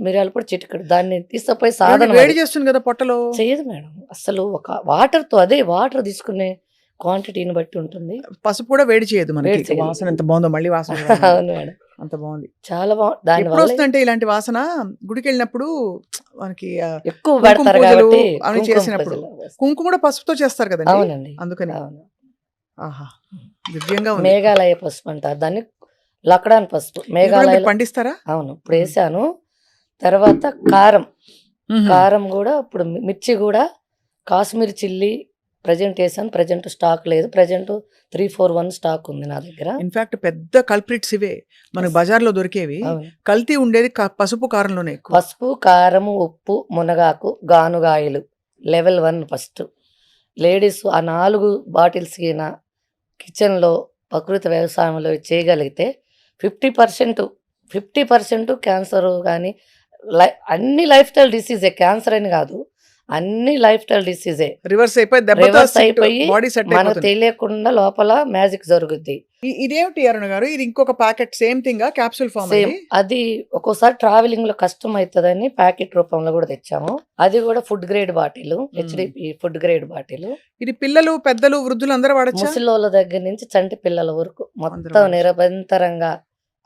మిరియాల పొడి చిటికెడు, దాన్ని తీసుకుపోయి ఏమండి, సాధన వేడి చేస్తుంది కదా పొట్టలో. చేయదు మేడం. అసలు ఒక వాటర్తో అదే వాటర్ తీసుకునే క్వాంటిటీని బట్టి ఉంటుంది. పసుపు కూడా వేడి చేయదు మనకి. వేడి చేయదు. వాసన ఎంత బాగుందో, మళ్ళీ వాసన కూడా ఉంది. అవును మేడం. అంత బాగుంది. చాలా బాగుంది. ఎప్పుడు దానివల్ల వస్తుందంటే ఇలాంటి వాసన గుడికి వెళ్ళినప్పుడు మనకి ఎక్కువ కుంకుమ పెడతారు పూజలు కాబట్టి అవి కుంకుమ చేసినప్పుడు పూజలు వేస్తారు. కుంకుమ కూడా పసుపుతో చేస్తారు కదండి. అవునండి. అందుకని అవును. ఆహా దివ్యంగా ఉంది. మేఘాలయ పసుపు అంటారు దాన్ని. లక్డాన్ పసుపు ఇది కూడా మీరు మేఘాలయ. పండిస్తారా? అవును, ఇప్పుడు వేసాను. తర్వాత కారం కూడా ఇప్పుడు మిర్చి కూడా కాశ్మీర్ చిల్లీ ప్రజెంట్ వేసాను. ప్రజెంట్ స్టాక్ లేదు. ప్రజెంట్ 341 స్టాక్ ఉంది నా దగ్గర. ఇన్ఫాక్ట్ పెద్ద కల్ప్రిట్స్ ఇవే మనకు బజార్లో దొరికేవి. అవును. కల్తీ ఉండేది పసుపు కారంలోనే ఎక్కువ. పసుపు, కారము, ఉప్పు, మునగాకు, గానుగాయలు లెవెల్ 1 ఫస్ట్. లేడీస్ ఆ 4 బాటిల్స్ కింద కిచెన్లో ప్రకృతి వ్యవసాయంలో చేయగలిగితే 50% క్యాన్సర్ కానీ అన్ని లైఫ్ స్టైల్ డిసీజే, క్యాన్సర్ అని కాదు, అన్ని లైఫ్ స్టైల్ డిసీజే రివర్స్ అయిపోయి దెబ్బతో రివర్స్ అయిపోయి బాడీ సెట్ మనకు అయిపోతుంది. తెలియకుండా లోపల మ్యాజిక్ జరుగుద్ది. ఇదేమిటి అరుణ గారు, ఇది ఇంకొక packet same thing capsule form same ఇది? అది ఒక్కోసారి ట్రావెలింగ్ లో కష్టం అవుతుందని ప్యాకెట్ రూపంలో కూడా తెచ్చాము. అది కూడా food grade bottle, HDP food grade bottle. ఇది పిల్లలు పెద్దలు వృద్ధులు అందరూ వాడచ్చా? ముసలోళ్ళ దగ్గర నుంచి చంటి పిల్లల వరకు మొత్తం వాడొచ్చు. నిరభ్యంతరంగా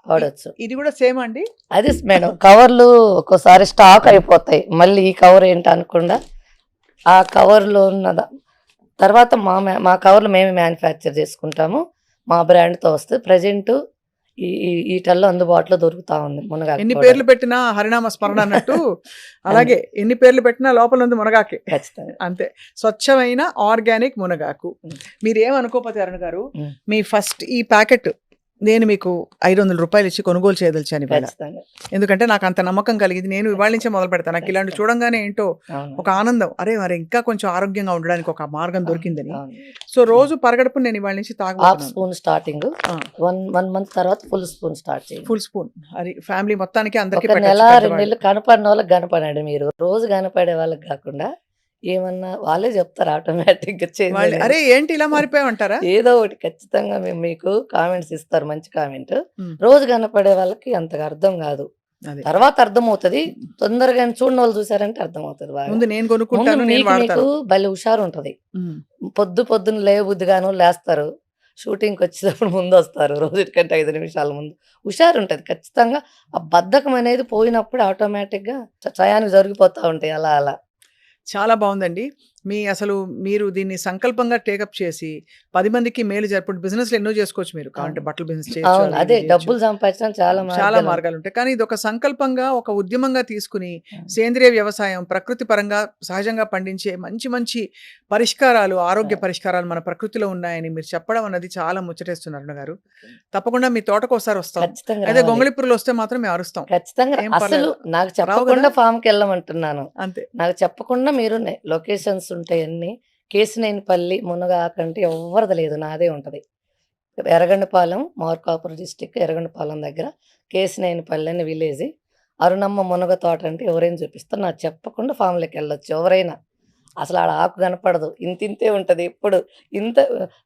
వాడొచ్చు. ఇది కూడా సేమ్ అండి? అది మేడం కవర్లు ఒక్కోసారి స్టాక్ అయిపోతాయి, మళ్ళీ ఈ కవర్ ఏంటి అనకుండా ఆ కవర్లో ఉన్న తర్వాత మా కవర్లు మేమే మ్యానుఫ్యాక్చర్ చేసుకుంటాము, మా బ్రాండ్తో వస్తుంది. ప్రజెంట్ ఈటల్లో అందుబాటులో దొరుకుతా ఉంది మునగాకు ఎన్ని పౌడర్. పేర్లు పెట్టినా హరినామ స్మరణ అన్నట్టు అలాగే ఎన్ని పేర్లు పెట్టినా లోపల ఉంది మునగాకే ఖచ్చితంగా అంతే. స్వచ్ఛమైన ఆర్గానిక్ మునగాకు. ఉమ్. మీరేమనుకోపోతే అరుణ గారు, ఉమ్. మీ ఫస్ట్ ఈ ప్యాకెట్ నేను మీకు 500 రూపాయలు ఇచ్చి కొనుగోలు చేయదలిచాను ఇవాళ. ఖచ్చితంగా ఎందుకంటే నాకు అంత నమ్మకం కలిగింది. నేను ఇవాళ నుంచే మొదలు పెడతాను. నాకు ఇలాంటి చూడంగానే ఏంటో అవును. ఒక ఆనందం, అరే మరి ఇంకా కొంచెం ఆరోగ్యంగా ఉండడానికి ఒక మార్గం దొరికిందని. అవును. సో రోజు పరగడుపు నేను ఇవాళ నుంచి హాఫ్ తాగబోతున్నాను. స్పూన్ స్టార్టింగ్, 1 మంత్ తర్వాత ఫుల్ స్పూన్ స్టార్ట్ చేయండి. Full spoon. అది ఫ్యామిలీ మొత్తానికి అందరికీ ఒక నెల పెట్టొచ్చు, 2 పెద్దవాళ్ళు. నెలలు కనపడిన వాళ్ళకి కనపడండి. మీరు రోజు కనపడే వాళ్ళకి కాకుండా ఏమన్నా వాళ్ళే చెప్తారు ఆటోమేటిక్ గా change వాళ్ళు అనేది. అరే ఏంటి ఇలా మారిపోయామంటారా? ఏదో ఒకటి ఖచ్చితంగా మేము మీకు కామెంట్స్ ఇస్తారు, మంచి కామెంట్. ఉమ్. రోజు కనపడే వాళ్ళకి అంతగా అర్థం కాదు, అదే. తర్వాత అర్థం అవుతుంది. తొందరగా చూడని వాళ్ళు చూసారంటే అర్థం అవుతుంది బాగా. ముందు నేను ముందు కొనుక్కుంటాను, నేను మీకు వాడతాను. భలే హుషారు ఉంటది. ఉమ్. పొద్దున్న లేబుద్దిగాను లేస్తారు, షూటింగ్కి వచ్చేటప్పుడు ముందు వస్తారు, రోజుకంటే 5 నిమిషాల ముందు. హుషారు ఉంటది ఖచ్చితంగా. ఆ బద్ధకం అనేది పోయినప్పుడు ఆటోమేటిక్ గా టయానికి జరిగిపోతా ఉంటాయి అలా అలా. చాలా బాగుందండి. మీరు దీన్ని సంకల్పంగా టేకప్ చేసి 10 మందికి మేలు జరుపుకుంటూ బిజినెస్లు ఎన్నో చేసుకోవచ్చు. మీరు కావాలంటే అవును. బట్టల బిజినెస్ చేయొచ్చు, అవును, అది అదే ఇది చేయొచ్చు. డబ్బులు సంపాదించడం చాలా చాలా మార్గాలు ఉంటాయి. మార్గాలు ఉంటాయి. కానీ ఇది ఒక సంకల్పంగా, ఒక ఉద్యమంగా తీసుకుని అవును. సేంద్రియ వ్యవసాయం, ప్రకృతి పరంగా సహజంగా పండించే మంచి మంచి పరిష్కారాలు, ఆరోగ్య అవును. పరిష్కారాలు మన ప్రకృతిలో ఉన్నాయని మీరు చెప్పడం అన్నది చాలా ముచ్చటేస్తున్నారు అరుణ గారు. తప్పకుండా మీ తోటకు ఒకసారి వస్తాం. ఖచ్చితంగా అయితే రావాలి. గొంగళిపురులు వస్తే మాత్రం మేము అరుస్తాం. ఖచ్చితంగా ఏం అసలు పర్లేదు. నాకు రావు చెప్పకుండా కదా? ఫామ్కి వెళ్ళమంటున్నాను. అంతే. నాకు చెప్పకుండా మీరు లొకేషన్స్ ఉంటాయి అన్ని. కేసినేనిపల్లి మునగాకు అంటే ఎవరిది లేదు, నాదే ఉంటది. ఎర్రగొండపాలెం, మార్కాపురం డిస్టిక్, ఎర్రగొండపాలెం దగ్గర కేసినేనిపల్లి అని విలేజ్. అరుణమ్మ మునగ తోట అంటే ఎవరైనా చూపిస్తారు. నాకు చెప్పకుండా ఫామ్లోకి వెళ్ళొచ్చు ఎవరైనా. అసలు ఆడ ఆకు కనపడదు, ఇంతే ఉంటది. ఎప్పుడు ఇంత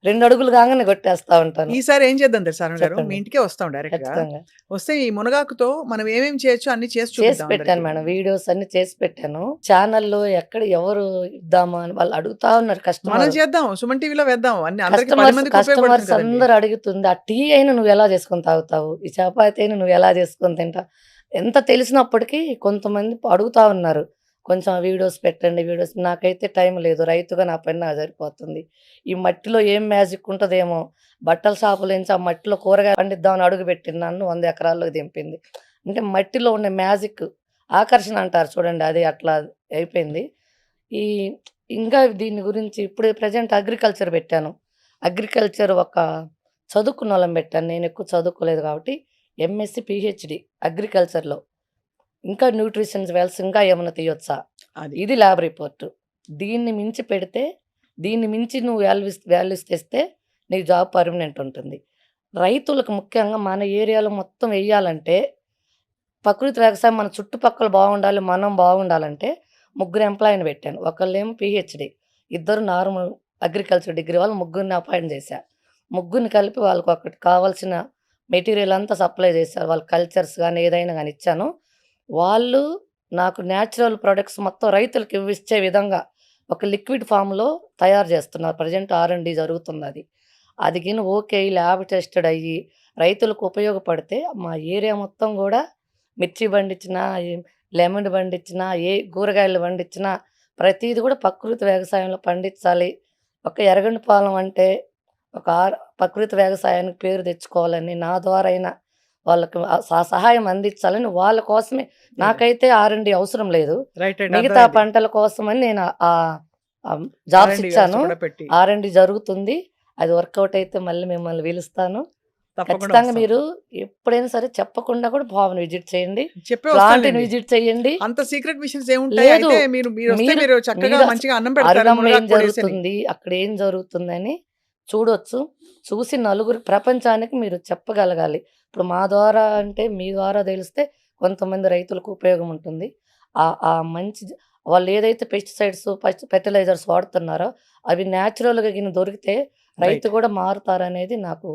2 అడుగులు కాగానే కొట్టేస్తా ఉంటాను. ఈసారి ఏం చేద్దాం తెలుసా అరుణ గారు, మీ చెప్పండి. ఇంటికే వస్తాం డైరెక్ట్ గా. ఖచ్చితంగా వస్తే ఈ మునగాకుతో మనం ఏమేమి చేయొచ్చు అన్ని చేసి చేసి చూపిద్దాం పెట్టాను అందరికీ. మేడం, వీడియోస్ అన్ని చేసి పెట్టాను. ఛానల్లో ఎక్కడ ఎవరు ఇద్దామా అని వాళ్ళు అడుగుతా ఉన్నారు. మనం కస్టమర్ చేద్దాం, సుమన్ టీవీలో వేద్దాం, అన్ని అందరికి 10 మందికి ఉపయోగపడుతుంది కస్టమర్స్ కదండి. అందరు అడుగుతుంది. ఆ టీ అయినా నువ్వు ఎలా చేసుకొని తాగుతావు, ఈ చపాతి అయినా నువ్వు ఎలా చేసుకొని తింటావు. ఎంత తెలిసినప్పటికీ కొంతమంది అడుగుతా ఉన్నారు, కొంచెం వీడియోస్ పెట్టండి వీడియోస్. నాకైతే టైం లేదు, రైతుగా నా పని నాకు సరిపోతుంది. ఈ మట్టిలో ఏం మ్యాజిక్ ఉంటుందేమో, బట్టల షాపుల నుంచి ఆ మట్టిలో కూరగాయ పండిద్దామని అడుగు పెట్టింది, నన్ను 100 ఎకరాల్లోకి దింపింది. అంటే మట్టిలో ఉండే మ్యాజిక్, ఆకర్షణ అంటారు చూడండి, అది అట్లా అయిపోయింది. ఈ ఇంకా దీని గురించి ఇప్పుడు ప్రజెంట్ అగ్రికల్చర్ పెట్టాను. అగ్రికల్చర్ ఒక చదువుకున్న వాళ్ళని పెట్టాను. నేను ఎక్కువ చదువుకోలేదు కాబట్టి ఎంఎస్సి పిహెచ్డి అగ్రికల్చర్లో. ఇంకా న్యూట్రిషన్స్ వెల్స్ ఇంకా ఏమైనా తీయొచ్చా, అది ఇది ల్యాబ్ రిపోర్ట్. దీన్ని మించి పెడితే, దీన్ని మించి నువ్వు వాల్యూస్ తెస్తే నీకు జాబ్ పర్మనెంట్ ఉంటుంది. రైతులకు ముఖ్యంగా మన ఏరియాలో మొత్తం వేయాలంటే ప్రకృతి వ్యవసాయం మన చుట్టుపక్కల బాగుండాలి, మనం బాగుండాలంటే 3 ఎంప్లాయీని పెట్టాను. ఒకళ్ళేమో పిహెచ్డి, 2 నార్మల్ అగ్రికల్చర్ డిగ్రీ వాళ్ళు, 3 అపాయింట్ చేశా. 3 కలిపి వాళ్ళకి ఒకటి కావాల్సిన మెటీరియల్ అంతా సప్లై చేశారు. వాళ్ళ కల్చర్స్ కానీ ఏదైనా కానీ ఇచ్చాను. వాళ్ళు నాకు న్యాచురల్ ప్రొడక్ట్స్ మొత్తం రైతులకు ఇచ్చే విధంగా ఒక లిక్విడ్ ఫామ్లో తయారు చేస్తున్నారు. ప్రజెంట్ R&D జరుగుతుంది. అది గిన ఓకే ల్యాబ్ టెస్టెడ్ అయ్యి రైతులకు ఉపయోగపడితే మా ఏరియా మొత్తం కూడా మిర్చి పండించినా, లెమన్ పండించినా, ఏ కూరగాయలు పండించినా ప్రతిది కూడా ప్రకృతి వ్యవసాయంలో పండించాలి. ఒక ఎర్రగొండపాలెం అంటే ఒక ప్రకృతి వ్యవసాయానికి పేరు తెచ్చుకోవాలని, నా ద్వారా అయినా వాళ్ళకి సహాయం అందించాలని, వాళ్ళ కోసమే. నాకైతే R&D అవసరం లేదు, రైట్ రైట్ మిగతా అర్థమైంది. పంటల కోసమని నేను జాబ్స్ R&D వ్యవస్థ ఇచ్చాను. కూడా పెట్టి R&D జరుగుతుంది. అది వర్కౌట్ అయితే మళ్ళీ మిమ్మల్ని పిలుస్తాను. తప్పకుండా ఖచ్చితంగా వస్తాం. మీరు ఎప్పుడైనా సరే చెప్పకుండా కూడా ఫామ్‌ని విజిట్ చేయండి. చెప్పే ప్లాంట్‌ని వస్తానులేండి. విజిట్ చేయండి. అంత సీక్రెట్ మిషన్స్ ఏముంటాయి? లేదు, అయితే మీరు వస్తే మీరు మీరు చక్కగా మీరు మంచిగా అన్నం పెడతారు, అరుణమ్మ ఏం మునగాకు పొడేసని. జరుగుతుంది, అక్కడ ఏం జరుగుతుందని చూడొచ్చు. చూసి నలుగురు ప్రపంచానికి మీరు చెప్పగలగాలి. ఇప్పుడు మా ద్వారా అంటే మీ ద్వారా తెలిస్తే కొంతమంది రైతులకు ఉపయోగం ఉంటుంది. ఆ మంచి వాళ్ళు ఏదైతే పెస్టిసైడ్స్, ఫెర్టిలైజర్స్ వాడుతున్నారో అవి న్యాచురల్‌గా గిన దొరికితే రైతు రైట్. కూడా మారుతారనేది నాకు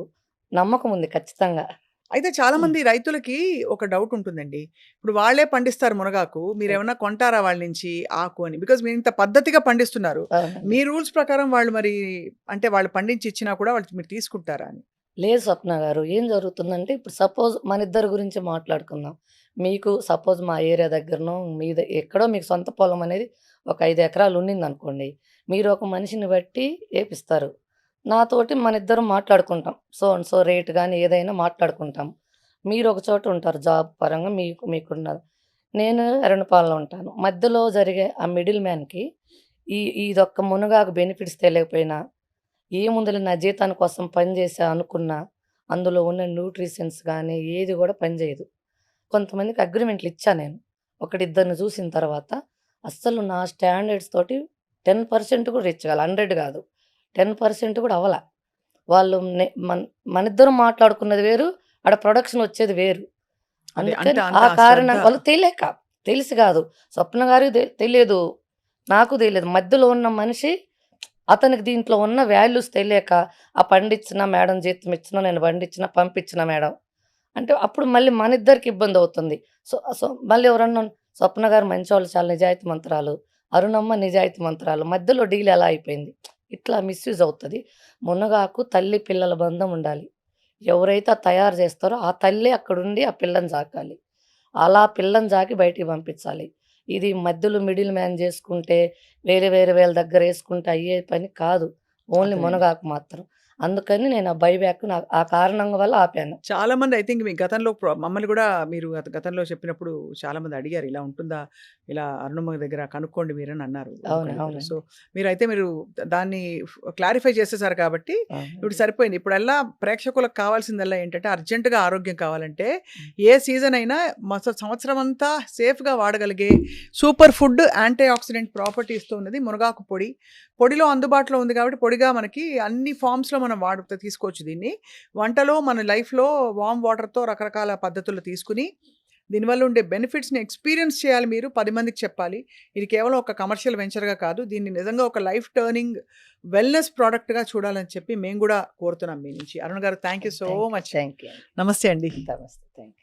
నమ్మకం ఉంది ఖచ్చితంగా. అయితే హ్మ్. చాలామంది రైతులకి ఒక డౌట్ ఉంటుందండి. ఇప్పుడు వాళ్ళే పండిస్తారు మునగాకు. హ్మ్. మీరేమన్నా కొంటారా వాళ్ళ నుంచి ఆకు అని? బికాజ్ మీరింత పద్ధతిగా పండిస్తున్నారు. అవునండి. మీ రూల్స్ ప్రకారం వాళ్ళు మరి అంటే వాళ్ళు పండించి ఇచ్చినా కూడా వాళ్ళు మీరు తీసుకుంటారా అని? లేదు స్వప్న గారు. ఏం జరుగుతుందంటే ఇప్పుడు సపోజ్ మనిద్దరి గురించి మాట్లాడుకుందాం. మీకు సపోజ్ మా ఏరియా దగ్గరనో ఎక్కడో మీకు సొంత పొలం అనేది ఒక 5 ఎకరాలు ఉండిందనుకోండి. మీరు ఒక మనిషిని బట్టి ఏపిస్తారు. నాతోటి మనిద్దరం మాట్లాడుకుంటాం. సో అండ్ సో రేట్ గాని ఏదైనా మాట్లాడుకుంటాం. మీరు ఒక చోట ఉంటారు జాబ్ పరంగా మీకున్నది. నేను ఎర్రనపాలెంలో ఉంటాను. మధ్యలో జరిగే ఆ మిడిల్ మ్యాన్‌కి ఇదొక్క మునగాకు బెనిఫిట్స్ తెలియకపోయినా ఏముందిలే నా జీతాని కోసం పని చేశా అనుకున్నా, అందులో ఉన్న న్యూట్రిషన్స్ గానీ, ఏది గూడా పనిజేయదు. కొంతమందికి అగ్రీమెంట్లు ఇచ్చా నేను. ఒకడిద్దరిని చూసిన తర్వాత, అస్సలు నా స్టాండర్డ్స్ తోటి 10% కూడా రీచ్ కాలే. 100 గాదు. 10% కూడా అవ్వల. వాళ్ళు మనిద్దరం మాట్లాడుకున్నది వేరు, ఆడ ప్రొడక్షన్ వచ్చేది వేరు. అదే అంటే అందుకని అంత ఆ శ్రద్ధ కారణం వాళ్ళు తెలియక, తెలిసి గాదు. స్వప్న గారికి తెలియదు. నాకు తెలీదు. మధ్యలో ఉన్న మనిషి అతనికి దీంట్లో ఉన్న వాల్యూస్ తెలియక, ఆ పండించిన మేడం జీతం ఇచ్చినా, నేను పండించిన పంపించిన మేడం. అంటే అప్పుడు మళ్ళీ మనిద్దరికి ఇబ్బందవుతుంది. సో సో మళ్ళీ ఎవరన్నా స్వప్న గారు మంచోళ్ళు చాలా నిజాయితీమంతురాలు. అరుణమ్మ నిజాయితీమంతురాలు. మధ్యలో డీల్ ఎలా అయిపోయింది. ఇట్లా మిస్‌యూజ్ అవుతది. మునగాకు తల్లి పిల్లల బంధం ఉండాలి. ఎవరైతే తయారు చేస్తారో ఆ తల్లే అక్కడుండి ఆ పిల్లని సాకాలి. అలా పిల్లని సాకి బయటికి పంపించాలి. ఇది మధ్యలో మిడిల్ మ్యాన్ చేసుకుంటే, వేరే వేళ్ళ దగ్గరేసుకుంటే అయ్యే పని కాదు. ఓన్లీ అర్థమైంది. మునగాకు మాత్రం. అందుకని నేను ఆ బైబ్యాక్ ఆ కారణం వల్ల ఆపాను. చాలామంది ఐ థింక్ మీ గతంలో మమ్మల్ని గూడా మీరు గతంలో చెప్పినప్పుడు చాలామంది అడిగారు. ఇలా ఉంటుందా? ఇలా అరుణమ్మ దగ్గర కనుక్కోండి మీరని అన్నారు. ఒకళ్ళిద్దరు. సో, అవునండి. మీరు దాన్ని క్లారిఫై చేసేసారు కాబట్టి ఇప్పుడు అవునండి. సరిపోయింది. ఇప్పుడల్లా ప్రేక్షకులకు కావాల్సిందల్లా ఏంటంటే అర్జెంట్‌గా ఆరోగ్యం కావాలంటే హ్మ్. ఏ సీజన్ అయినా సంవత్సరం అంతా సేఫ్‌గా వాడగలిగే సూపర్ ఫుడ్ యాంటీ ఆక్సిడెంట్ ప్రాపర్టీస్‌తో ఉన్నది మునగాకు పొడి. పొడిలో అందుబాటులో ఉంది కాబట్టి పొడిగా మనకి అన్ని ఫార్మ్స్‌లో మనం తీసుకోవచ్చు దీన్ని. వంటలో మన లైఫ్‌లో వార్మ్ వాటర్‌తో రకరకాల పద్ధతులు తీసుకొని, దీనివల్ల ఉండే బెనిఫిట్స్‌ని ఎక్స్‌పీరియన్స్ చేయాలి మీరు. 10 మందికి చెప్పాలి. ఇది కేవలం ఒక కమర్షియల్ వెంచర్‌గా కాదు. దీన్ని నిజంగా ఒక లైఫ్ టర్నింగ్ వెల్‌నెస్ ప్రొడక్ట్‌గా చూడాలని చెప్పి మేము గూడా కోరుతున్నాం మీ నుంచి. అరుణ్ గారు thank you so thank you. Much. Thank you అండి. నమస్తే అండి. నమస్తే. Thank you.